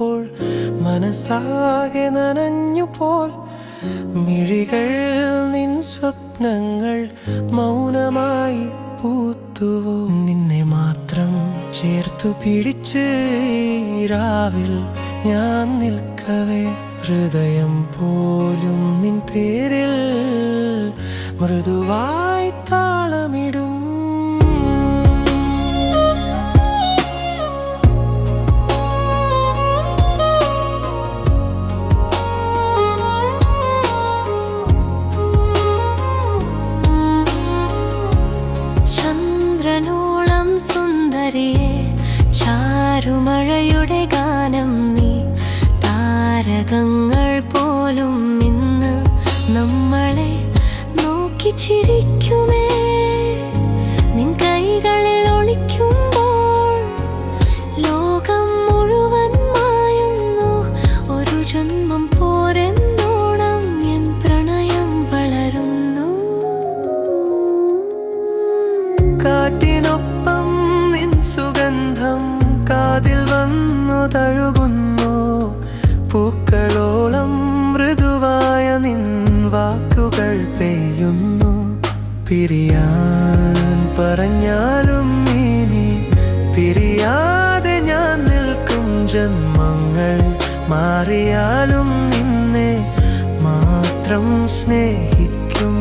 ഓർക്കുമ്പോൾ മനസ്സാകെ നനഞ്ഞുപോൽ. മിഴികൾ നിൻ സ്വപ്നങ്ങൾ മൗനമായി പൂത്തുവോ? നിന്നെ മാത്രം ചേർത്തു പിടിച്ച് രാവിൽ ഞാൻ നിൽക്കവേ, ഹൃദയം പോലും നിൻ പേരിൽ മൃദുവായി താളമിടും. ചന്ദ്രനോളം സുന്ദരിയെ, ചാരുമഴയുടെ ഗാനം നീ. താരകങ്ങൾ പോലും ഇന്ന് നമ്മളെ നോക്കി ചിരിക്കുമേ. നിൻ കൈകളിൽ ഒളിക്കുമ്പോൾ ലോകം മുഴുവൻ മായുന്നു. ഒരു ജന്മം പോരെന്നോണം എൻ പ്രണയം വളരുന്നു. കാറ്റിനൊപ്പം നിൻ സുഗന്ധം കാതിൽ വന്നു തഴുകുന്നു. പൂക്കളോളം മൃദുവായ നിൻ വാക്കുകൾ പെയ്യുന്നു. പിരിയാൻ പറഞ്ഞാലും ഇനി പിരിയാതെ ഞാൻ നിൽക്കും. ജന്മങ്ങൾ മാറിയാലും നിന്നെ മാത്രം സ്നേഹിക്കും.